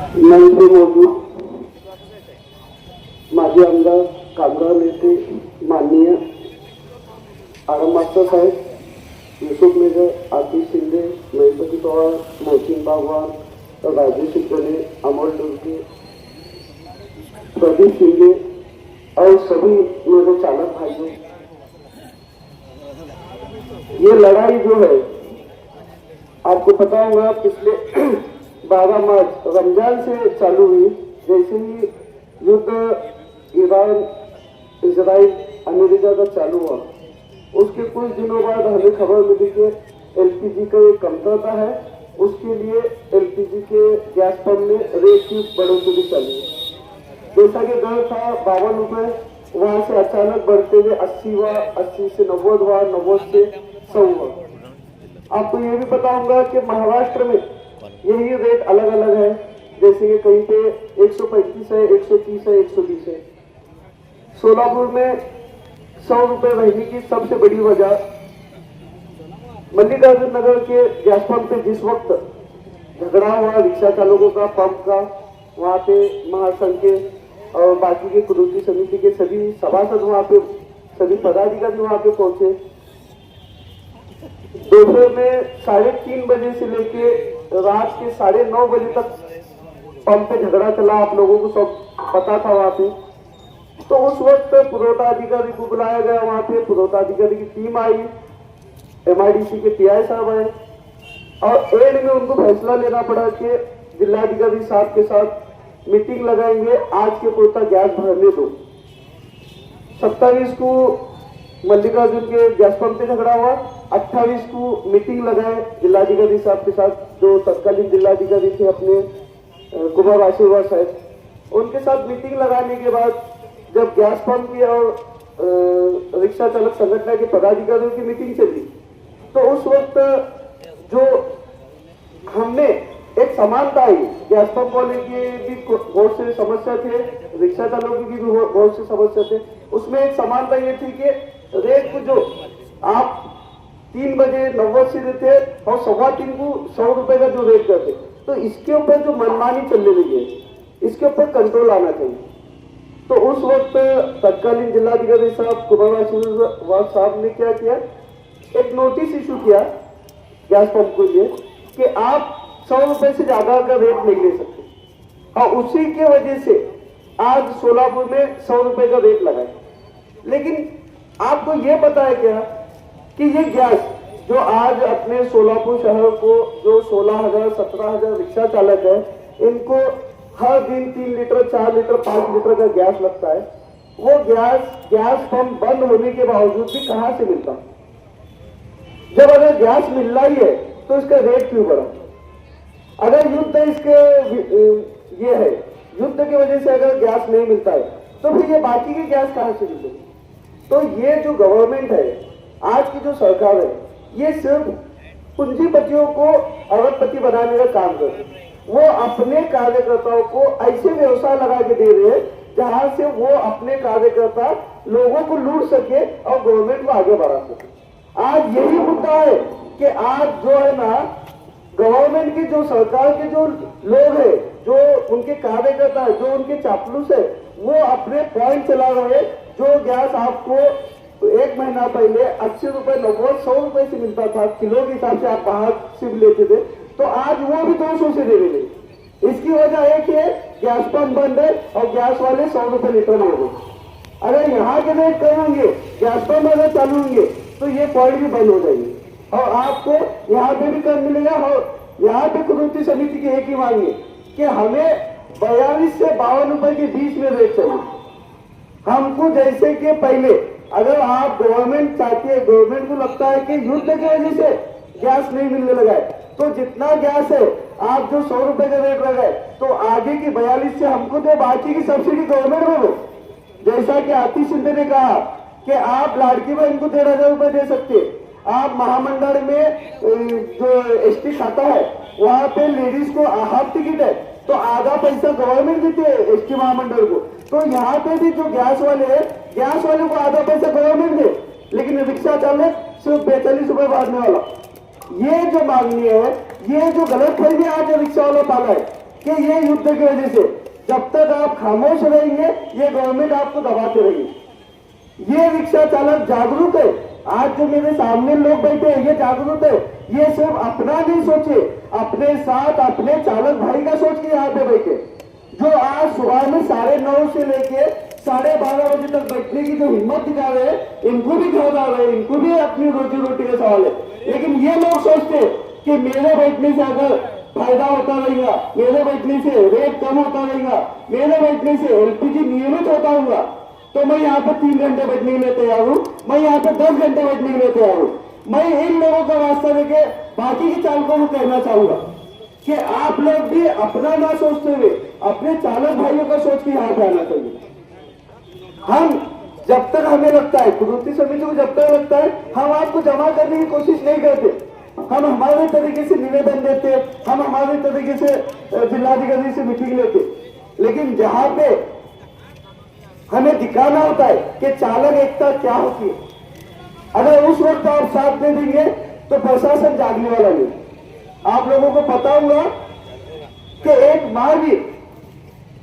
मंत्री मौजूद माजी आमदार कामगार नेते माननीय आराम मास्टर साहेब, युसुफ मेजर, आतिश शिंदे, महेशपति पवार, मोहसिन बागवान, राजू सिद्धले, अमोल डुलके, प्रदीप शिंदे और सभी मेरे चालक भाइयों, ये लड़ाई जो है आपको पता होगा पिछले 12 मार्च रमजान से चालू हुई। जैसे ही युद्ध ईरान, इजराइल, अमेरिका का चालू हुआ, उसके कुछ दिनों बाद हमें खबर मिली कि एलपीजी का एक कमतरता है, उसके लिए एलपीजी के गैस पंप में रेट की बढ़ोतरी चली। जैसा कि दर था 52 रुपए, वहां से अचानक बढ़ते हुए 80 हुआ, 80 से 90 हुआ, 90 से 100 हुआ। आपको ये भी पता होगा कि महाराष्ट्र में यही रेट अलग अलग है, जैसे कि कहीं पे 135 है, 130 है, 120 है। सोलापुर में 100 रुपए रहने की सबसे बड़ी वजह मल्लिकार्जुन नगर के गैस पंप पे जिस वक्त झगड़ा हुआ रिक्शा चालकों का, पंप का, वहां पे महासंघ के और बाकी के कुरूती समिति के सभी सभासद वहां पे, सभी पदाधिकारी वहां पे पहुंचे। दोपहर में 3:30 बजे से लेके रात के 9:30 बजे तक पंप पे झगड़ा चला, आप लोगों को सब पता था वहां पे। तो उस वक्त पुरवठा अधिकारी को बुलाया गया, वहां पे पुरवठा अधिकारी की टीम आई, एमआईडीसी के टीआई साहब आए और एंड में उनको फैसला लेना पड़ा कि जिलाधिकारी साहब के साथ मीटिंग लगाएंगे, आज के पुरता गैस भरने दो। 27 को मल्लिकार्जुन के गैस पंप पे झगड़ा हुआ, 28 को मीटिंग लगाए जिलाधिकारी साहब के साथ, जो तत्कालीन जिलाधिकारी थे अपने कुमार आशीर्वाद साहब, उनके साथ मीटिंग लगाने के बाद जब गैस पंप की और रिक्शा चालक संगठन के पदाधिकारियों की मीटिंग चली, तो उस वक्त जो हमने एक समानता आई, गैस पंप वाले की भी बहुत से समस्या थे, रिक्शा चालकों की भी बहुत सी समस्या थे। उसमें एक समानता ये थी कि रेट को जो आप 3 बजे 90 से देते और 3:15 को 100 रुपए का जो रेट करते, तो इसके ऊपर जो मनमानी चलने लगी है, इसके ऊपर कंट्रोल आना चाहिए। तो उस वक्त तत्कालीन जिलाधिकारी साहब कुमार आशीर्वाद साहब ने क्या किया, एक नोटिस इशू किया गैस पंप के लिए कि आप 100 रुपए से ज्यादा का रेट नहीं ले सकते, और उसी के वजह से आज सोलापुर में 100 रुपए का रेट लगा है। लेकिन आपको ये पता है क्या कि ये गैस जो आज अपने सोलापुर शहर को जो 16,000 17,000 रिक्शा चालक है, इनको हर दिन 3 लीटर 4 लीटर 5 लीटर का गैस लगता है, वो गैस पंप बंद होने के बावजूद भी कहां से मिलता? जब अगर गैस मिल रहा ही है तो इसका रेट क्यों बढ़ा? अगर युद्ध इसके ये है, युद्ध की वजह से अगर गैस नहीं मिलता है तो फिर ये बाकी की गैस कहां से मिलेगी? तो ये जो गवर्नमेंट है, आज की जो सरकार है, ये सिर्फ पूंजीपतियों को अरबपति बनाने का काम कर रही है। वो अपने कार्यकर्ताओं को ऐसे व्यवसाय लगा के दे रहे हैं जहां से वो अपने कार्यकर्ता लोगों को लूट सके और गवर्नमेंट को आगे बढ़ा सके। आज यही मुद्दा है कि आज जो है ना, गवर्नमेंट की जो सरकार के जो लोग हैं, जो उनके कार्यकर्ता है, जो उनके चापलूस है, वो अपने पॉइंट चला रहे हैं। जो गैस आपको 1 महीना पहले 80 रुपए 90 100 रुपए से मिलता था, किलो के हिसाब से आप बाहर से लेते थे, तो आज वो भी 200 से दे रहे हैं। इसकी वजह एक है गैस पंप बंद है और गैस वाले 100 रुपए लीटर ले रहे। अगर यहाँ के रेट करेंगे, गैस पंप अगर चालू होंगे, तो ये पॉइंट भी बंद हो जाएंगे और आपको यहाँ पे भी कम मिलेगा। और यहाँ पे कुरूती समिति की एक ही मांग है कि हमें 42 से 52 रुपए के बीच में रेट चाहिए। हमको जैसे कि पहले, अगर आप गवर्नमेंट चाहती है, गवर्नमेंट को लगता है कि युद्ध की वजह से गैस नहीं मिलने लगा है, तो जितना गैस है आप जो 100 रुपए का रेट लगाए, तो आगे की 42 से हमको तो बाकी की सब्सिडी गवर्नमेंट को दो। जैसा कि आतिश शिंदे ने कहा कि आप लाड़की बहन को 1,500 रुपए दे सकते, आप महामंडल में जो एसटी खाता है वहां पे लेडीज को हाफ टिकट है, तो आधा पैसा गवर्नमेंट देती है एसटी महामंडल को। तो यहाँ पे भी जो गैस वाले है, गैस वाले को आधा पैसा गवर्नमेंट दे, लेकिन रिक्शा चालक सिर्फ 45 रुपए बांटने वाला। ये जो मांगनी है, ये जो गलत फहमी आज रिक्शा वाला पाला है, कि ये युद्ध की वजह से जब तक आप खामोश रहेंगे ये गवर्नमेंट आपको दबाते रहेगी। ये रिक्शा चालक जागरूक है, आज जो मेरे सामने लोग बैठे हैं ये जागरूक है, ये सिर्फ अपना नहीं सोचे, अपने साथ अपने चालक भाई का सोच के यहाँ पे बैठे, जो आज सुबह में 9:30 से लेके 12:30 बजे तक बैठने की जो हिम्मत दिखा रहे हैं, इनको भी घर आ रहे हैं, इनको भी अपनी रोजी रोटी का सवाल है। लेकिन ये लोग सोचते कि मेरे बैठने से अगर फायदा होता रहेगा, मेरे बैठने से रेट कम होता रहेगा, मेरे बैठने से एलपीजी नियमित होता होगा, तो मैं यहाँ पे 3 घंटे बैठने के लिए तैयार हूँ, मैं यहाँ पे 10 घंटे बैठने के लिए तैयार हूँ। मैं इन लोगों का रास्ता देके बाकी के चालकों को कहना चाहूंगा कि आप लोग भी अपना ना सोचते हुए अपने चालक भाइयों का सोच के यहाँ पे आना चाहिए। हम जब तक हमें लगता है, कुदरती समिति को जब तक लगता है, हम आपको जमा करने की कोशिश नहीं करते, हम हमारे तरीके से निवेदन देते, हम हमारे तरीके से जिलाधिकारी से मीटिंग लेते। लेकिन जहां पे हमें दिखाना होता है कि चालक एकता क्या होती है, अगर उस वक्त आप साथ नहीं देंगे तो प्रशासन जागने वाला नहीं। आप लोगों को पता होगा कि एक माँ भी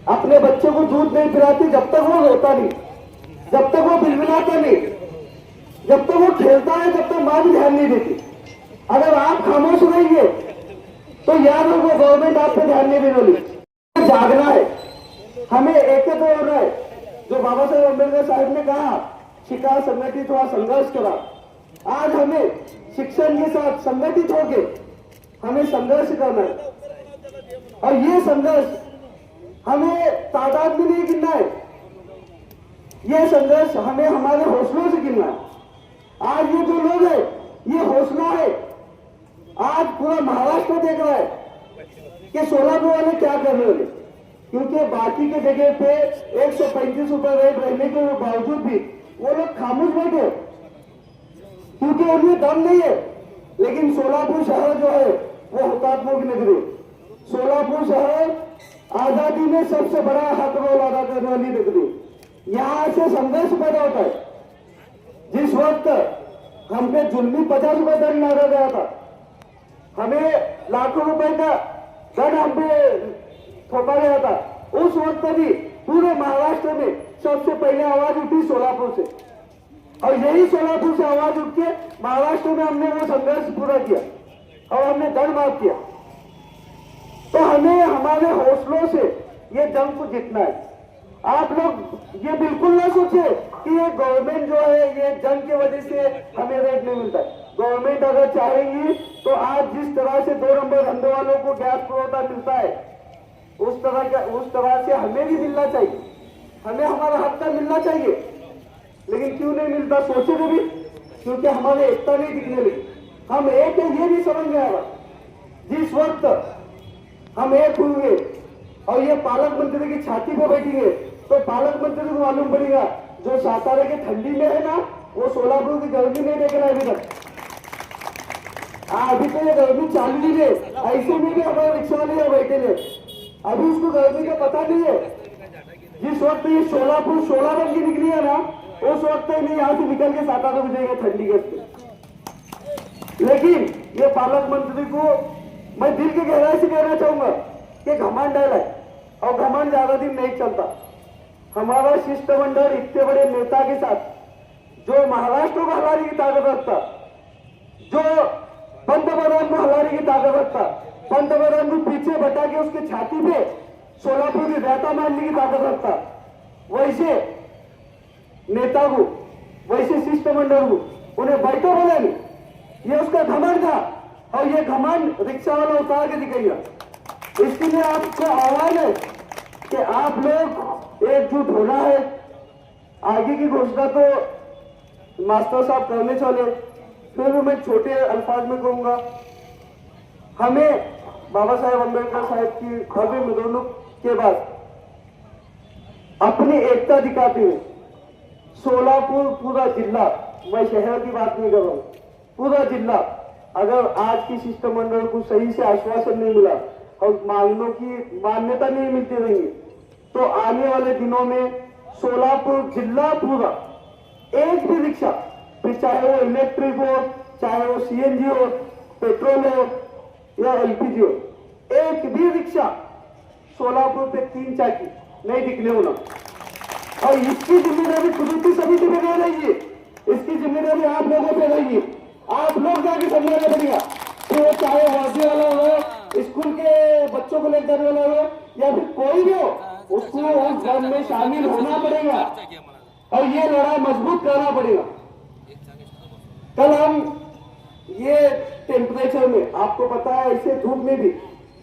अपने बच्चे को दूध नहीं पिलाती जब तक वो रोता नहीं, जब तक वो बिलबिलाता नहीं, जब तक वो खेलता है, जब तक माँ भी ध्यान नहीं देती। अगर आप खामोश रहेंगे तो याद होगा गवर्नमेंट आप पे ध्यान नहीं देने वाली। जागना है, हमें एकत्र होना है। जो बाबा साहेब अम्बेडकर साहब ने कहा, शिक्षा संगठित हुआ संघर्ष करा, आज हमें शिक्षण के साथ संगठित होके हमें संघर्ष करना है। और ये संघर्ष हमें तादाद में नहीं गिनना है, ये संघर्ष हमें हमारे हौसलों से गिनना है। आज ये जो लोग हैं ये हौसला है। आज पूरा महाराष्ट्र देख रहा है कि सोलापुर वाले क्या कर रहे हैं, क्योंकि बाकी के जगह पे 135 रुपए रेट रहने के बावजूद भी वो लोग खामोश बैठे, क्योंकि उनमें दम नहीं है। लेकिन सोलापुर शहर जो है वो हुतात्मा की नगरी, सोलापुर शहर आजादी में सबसे बड़ा हक रोल अदा करने वाली नगरी, यहाँ से संघर्ष पैदा होता है। जिस वक्त हम पे जुल्मी 50 रुपए दंड मारा गया था, हमें लाखों रुपए का दंड हम पे थोपा गया था, उस वक्त भी पूरे महाराष्ट्र में सबसे पहले आवाज उठी सोलापुर से, और यही सोलापुर से आवाज उठ के महाराष्ट्र में हमने वो संघर्ष पूरा किया और हमने दंड माफ किया। तो हमें हमारे हौसलों से ये जंग को जीतना है। आप लोग ये बिल्कुल ना सोचे कि ये गवर्नमेंट जो है ये जंग की वजह से हमें रेट नहीं मिलता है। गवर्नमेंट अगर चाहेगी तो आज जिस तरह से 2 नंबर धंधे वालों को गैस पुरवठा मिलता है उस तरह से हमें भी मिलना चाहिए, हमें हमारा हक का मिलना चाहिए। लेकिन क्यों नहीं मिलता सोचे भी, क्योंकि हमारे एकता नहीं दिखने लगी। हम एक है ये भी समझ में आ रहा, जिस वक्त हम एक होंगे और ये पालक मंत्री की छाती पे बैठेंगे तो पालक मंत्री को मालूम पड़ेगा जो सातारा के ठंडी में है ना वो सोलापुर की गर्मी नहीं देख रहा है अभी तक। अभी तो ये गर्मी चालू ही है, ऐसे में भी हमारे रिक्शा वाले बैठे हैं, अभी उसको गर्मी का पता नहीं है। जिस वक्त ये सोलापुर 16 बन की निकली है ना उस वक्त नहीं यहाँ से निकल के सातारा को जाएगा ठंडी के। लेकिन ये पालक मंत्री को मैं दिल के गहराई से कहना चाहूंगा कि घमंड है और घमंड ज्यादा दिन नहीं चलता। हमारा शिष्टमंडल इतने बड़े नेता के साथ जो महाराष्ट्र को हलाने की ताकत रखता, जो पंतप्रधान को हलाने की ताकत रखता, पंतप्रधान को पीछे बटा के उसके छाती पे सोलापुर की रहता मारने की ताकत रखता, वैसे नेता को, वैसे शिष्टमंडल को उन्हें बैठो बोले नहीं, ये उसका घमंड था और ये घमंड रिक्शा वाला उतार के दिखेगा। इसके लिए आपको आह्वान है कि आप लोग एकजुट होना है। आगे की घोषणा तो मास्टर साहब करने चले, फिर भी मैं छोटे अल्फाज में कहूंगा, हमें बाबा साहेब अम्बेडकर साहब की भव्य मिलोनुक के बाद अपनी एकता दिखाते हुए सोलापुर पूरा जिला, मैं शहर की बात नहीं कर रहा हूं, पूरा जिला अगर आज की शिष्टमंडल को सही से आश्वासन नहीं मिला और मांगों की मान्यता नहीं मिलती रहेंगी तो आने वाले दिनों में सोलापुर जिला पूरा एक भी रिक्शा, फिर चाहे वो इलेक्ट्रिक हो, चाहे वो सीएनजी हो, पेट्रोल हो या एलपीजी हो, एक भी रिक्शा सोलापूर पे 3 चाकी नहीं दिखने होना। और इसकी जिम्मेदारी कुदरती समिति पे नहीं रही है, इसकी जिम्मेदारी आप लोगों पे रही है। आप लोग जाके समझाना पड़ेगा कि वो चाहे वादी वाला हो, स्कूल के बच्चों को लेकर वाला हो, या फिर कोई भी हो, उसको उस गम में शामिल होना पड़ेगा और ये लड़ाई मजबूत करना पड़ेगा। कल हम ये टेम्परेचर में, आपको पता है ऐसे धूप में भी,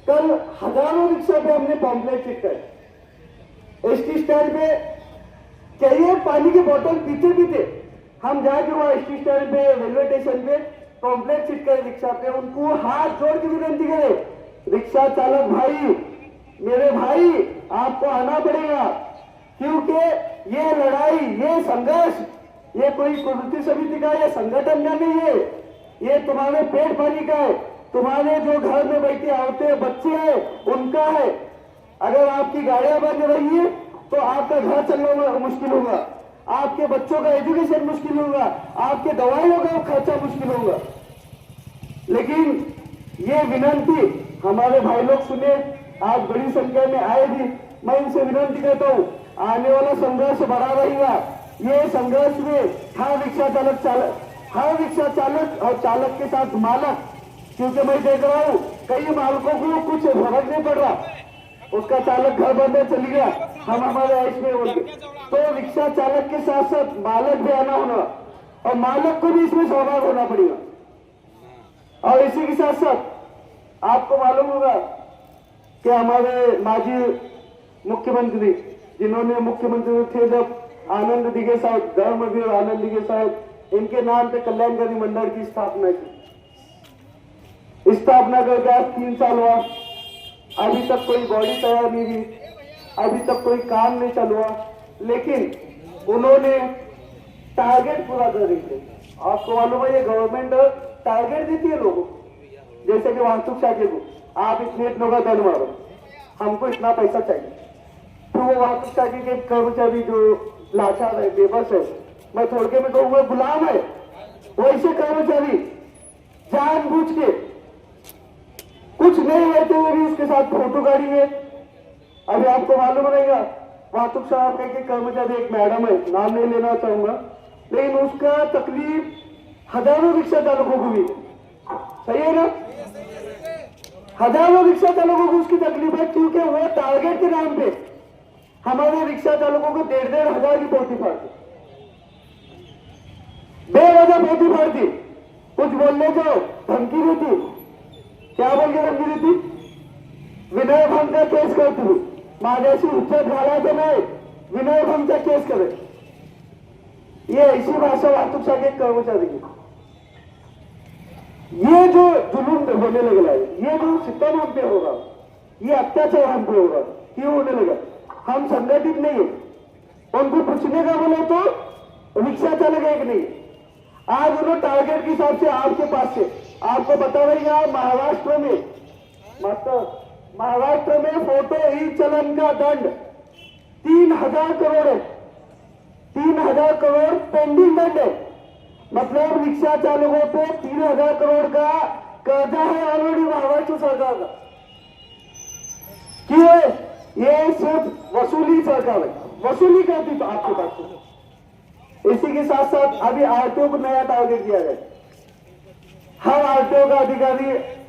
कल हजारों रिक्शा पे हमने पॉम्पलेट चिपकाए। एसटी स्टैंड पे कई पानी की बोतल पीते पीते हम जाके वहां एसटी स्टैंड पे, रेलवे स्टेशन पे पॉम्पलेट चिपकाए रिक्शा पे। उनको हाथ जोड़ के विनती करे, रिक्शा चालक भाई, मेरे भाई, आपको आना पड़ेगा, क्योंकि ये लड़ाई, ये संघर्ष, ये कोई कुदरती समिति का या संगठन का नहीं है, ये तुम्हारे पेट पानी का है, तुम्हारे जो घर में बैठे औरतें बच्चे हैं उनका है। अगर आपकी गाड़ियां बंद रही है तो आपका घर चलना मुश्किल होगा, आपके बच्चों का एजुकेशन मुश्किल होगा, आपके दवाइयों का खर्चा मुश्किल होगा। लेकिन ये विनंती हमारे भाई लोग सुने, आज बड़ी संख्या में आए भी। मैं इनसे विनंती करता हूँ, आने वाला संघर्ष बढ़ा रहेगा। ये संघर्ष में हर रिक्शा चालक और चालक के साथ मालक, क्योंकि मैं देख रहा हूँ कई मालकों को कुछ फर्क नहीं पड़ रहा, उसका चालक घर बंद चली गया, हम हमारे ऐश में बोल गए। तो रिक्शा चालक के साथ साथ मालक भी आना होना और मालक को भी इसमें सहभाग होना पड़ेगा। और इसी के साथ साथ आपको मालूम होगा कि हमारे माजी मुख्यमंत्री, जिन्होंने मुख्यमंत्री थे जब, आनंद दिघे साहब, धर्मवीर आनंद दिघे साहब, इनके नाम पे कल्याणकारी मंडल की स्थापना की। स्थापना करके आज 3 साल हुआ, अभी तक कोई बॉडी तैयार नहीं हुई, अभी तक कोई काम नहीं चल हुआ, लेकिन उन्होंने टारगेट पूरा कर रही थे। आपको मालूम है ये गवर्नमेंट टारगेट देती है लोगों को, जैसे कि वाहतुक शाखे को, आप इतने इतनों का दंड मारो, हमको इतना पैसा चाहिए। तो वो वाहतुक शाखे के कर्मचारी जो लाचार है, बेबस है, मैं थोड़ के में कहूँगा गुलाम है, वैसे कर्मचारी जानबूझ के कुछ नहीं रहते हुए भी उसके साथ फोटो गाड़ी है। अभी आपको मालूम रहेगा, वाहतुक साहब के कर्मचारी, एक मैडम है, नाम नहीं लेना चाहूंगा, लेकिन उसका तकलीफ हजारों रिक्शा चालकों को भी, सही है ना, हजारों रिक्शा चालकों को उसकी तकलीफ है, क्योंकि वो टारगेट के नाम पे हमारे रिक्शा चालकों को 1,500 हजार की पोती फाड़ती, बेवजह पोती फाड़ती, कुछ बोलने जाओ धमकी देती। क्या बोल के धमकी देती? विनय भंग का केस करती हुई, माझ्याशी उच्चत घालायचं नाही, विनय भंग का केस करे। ये ऐसी भाषा वाहतूक शाखे कर्मचारी की। ये जो जुलूम होने लगा है, ये जो सितम हम पे होगा, ये अत्याचार हम पे होगा, क्यों होने लगा? हम संगठित नहीं है, उनको पूछने का बोले तो रिक्शा चालक एक नहीं। आज उन्होंने टारगेट के हिसाब से आपके पास से, आपको बता रही है, महाराष्ट्र में, मतलब महाराष्ट्र में फोटो ई चलन का दंड 3,000 करोड़ है, 3,000 करोड़ पेंडिंग दंड है। मतलब रिक्शा चालकों पे 3,000 करोड़ का कर्जा है ऑलरेडी महाराष्ट्र सरकार का। क्यों? ये सिर्फ वसूली सरकार है, वसूली करती तो आपके पास से। इसी के साथ साथ अभी आरटीओ को नया टारगेट दिया गया, हर आरटीओ का अधिकारी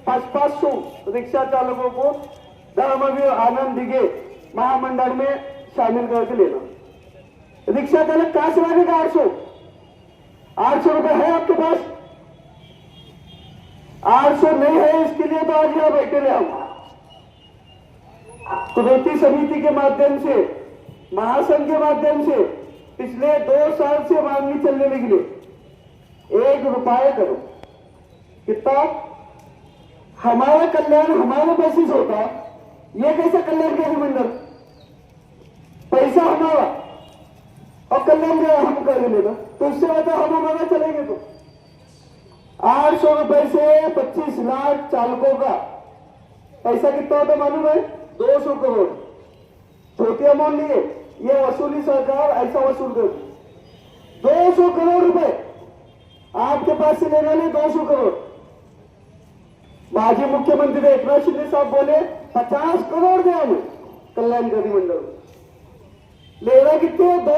500 रिक्शा चालकों को धर्मवीर आनंद दिघे महामंडल में शामिल करके लेना। रिक्शा चालक कहां से लाने का 800 रुपए है आपके पास? 800 नहीं है, इसके लिए तो आज यहां बैठे रहे हम। कुदरती समिति के माध्यम से, महासंघ के माध्यम से पिछले 2 साल से मांगनी चलने लगी, 1 रुपया करो। कितना? हमारा कल्याण हमारे पैसे से होता, ये कैसा कल्याणकारी मंडल? पैसा हमारा और कल्याण हम कर लेगा, तो इससे बता हम हमारा चलेंगे। तो 800 रुपए से 25 लाख चालकों का पैसा कितना होता मालूम है? 200 करोड़। छोटी अमाउंट नहीं है, ये वसूली सरकार ऐसा वसूल कर 200 करोड़ रुपए आपके पास से लेने वाले 200 करोड़। माजी मुख्यमंत्री एकनाथ शिंदे साहब बोले 50 करोड़ दे हमें, अधिकारी मंडळ लेना कितने दो